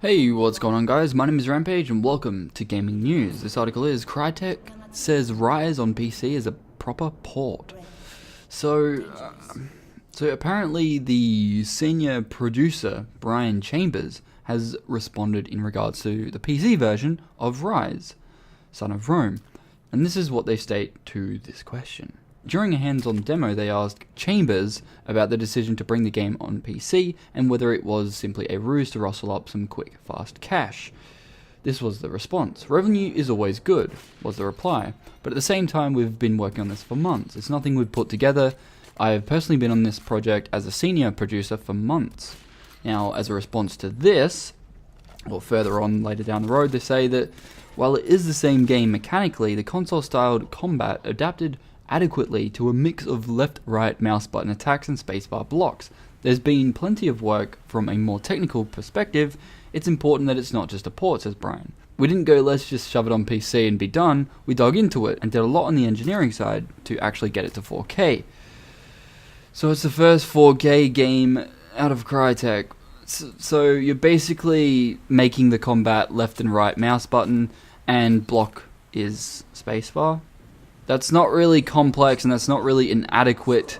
Hey, what's going on guys? My name is Rampage and welcome to Gaming News. This article is Crytek says Ryse on PC is a proper port. So apparently the senior producer, Brian Chambers, has responded in regards to the PC version of Ryse, Son of Rome. And this is what they state to this question. During a hands-on demo, they asked Chambers about the decision to bring the game on PC and whether it was simply a ruse to rustle up some quick, fast cash. This was the response. Revenue is always good, was the reply, but at the same time we've been working on this for months. It's nothing we've put together. I have personally been on this project as a senior producer for months. Now, as a response to this, or further on later down the road, they say that while it is the same game mechanically, the console-styled combat adapted adequately to a mix of left-right mouse button attacks and spacebar blocks. There's been plenty of work from a more technical perspective. It's important that it's not just a port, says Brian. We didn't go, let's just shove it on PC and be done. We dug into it and did a lot on the engineering side to actually get it to 4K. So it's the first 4K game out of Crytek. So you're basically making the combat left and right mouse button and block is spacebar. That's not really complex, and that's not really an adequate,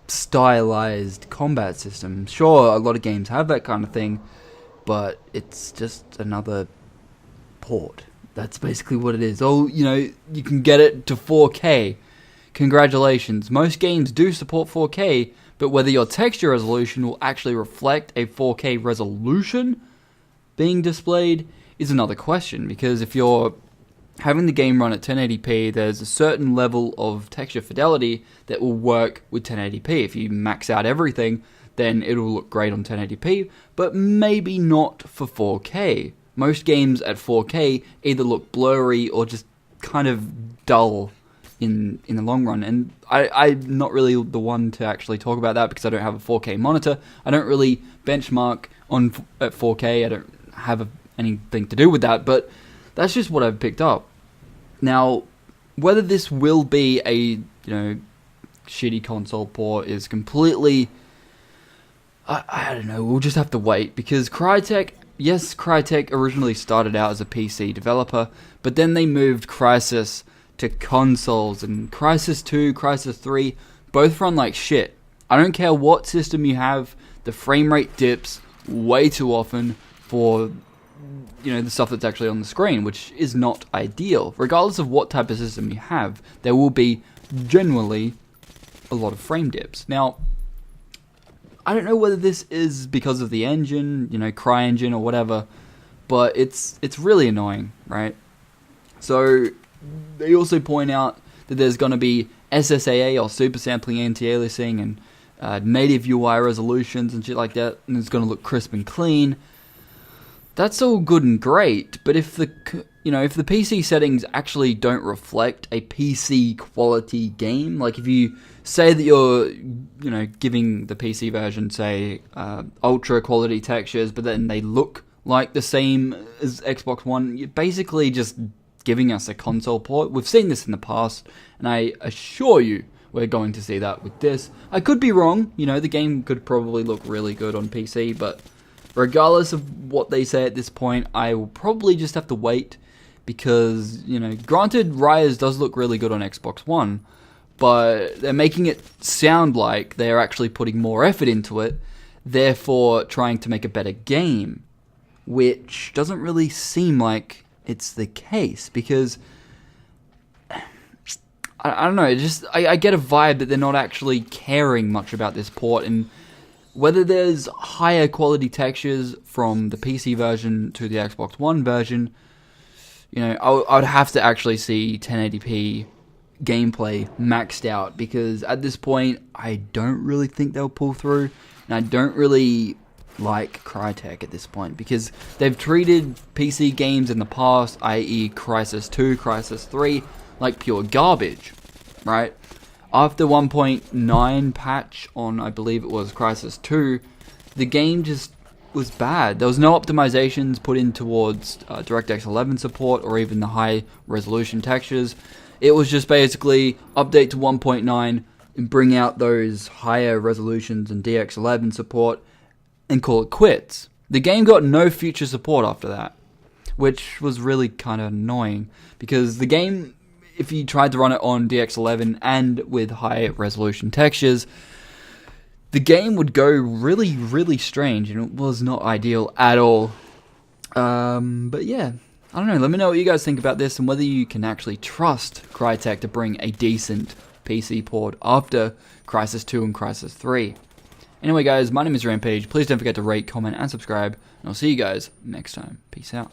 stylized combat system. Sure, a lot of games have that kind of thing, but it's just another port. That's basically what it is. Oh, you can get it to 4K. Congratulations. Most games do support 4K, but whether your texture resolution will actually reflect a 4K resolution being displayed is another question, because if you're having the game run at 1080p, there's a certain level of texture fidelity that will work with 1080p. If you max out everything, then it'll look great on 1080p, but maybe not for 4K. Most games at 4K either look blurry or just kind of dull in the long run. And I'm not really the one to actually talk about that because I don't have a 4K monitor. I don't really benchmark at 4K. I don't have anything to do with that, but that's just what I've picked up. Now, whether this will be a shitty console port is completely, I don't know. We'll just have to wait, because Crytek originally started out as a PC developer, but then they moved Crysis to consoles, and Crysis 2, Crysis 3 both run like shit. I don't care what system you have, the frame rate dips way too often for the stuff that's actually on the screen, which is not ideal. Regardless of what type of system you have, there will be generally a lot of frame dips. Now, I don't know whether this is because of the engine, CryEngine or whatever, but it's really annoying, right? So they also point out that there's going to be SSAA or super sampling anti-aliasing and native UI resolutions and shit like that, and it's going to look crisp and clean. That's all good and great, but if the PC settings actually don't reflect a PC quality game, like if you say that you're giving the PC version, say, ultra quality textures, but then they look like the same as Xbox One, you're basically just giving us a console port. We've seen this in the past, and I assure you we're going to see that with this. I could be wrong, the game could probably look really good on PC, but regardless of what they say at this point, I will probably just have to wait, because, granted, Ryse does look really good on Xbox One, but they're making it sound like they're actually putting more effort into it, therefore trying to make a better game, which doesn't really seem like it's the case, because I don't know, I get a vibe that they're not actually caring much about this port, and whether there's higher quality textures from the PC version to the Xbox One version, I would have to actually see 1080p gameplay maxed out, because at this point, I don't really think they'll pull through, and I don't really like Crytek at this point, because they've treated PC games in the past, i.e. Crysis 2, Crysis 3, like pure garbage, right? After 1.9 patch on, I believe it was Crysis 2, the game just was bad. There was no optimizations put in towards DirectX 11 support or even the high resolution textures. It was just basically update to 1.9 and bring out those higher resolutions and DX11 support and call it quits. The game got no future support after that, which was really kind of annoying, because the game, if you tried to run it on DX11 and with high resolution textures, the game would go really, really strange, and it was not ideal at all. But yeah, I don't know, let me know what you guys think about this, and whether you can actually trust Crytek to bring a decent PC port after Crysis 2 and Crysis 3. Anyway guys, my name is Rampage. Please don't forget to rate, comment, and subscribe. And I'll see you guys next time. Peace out.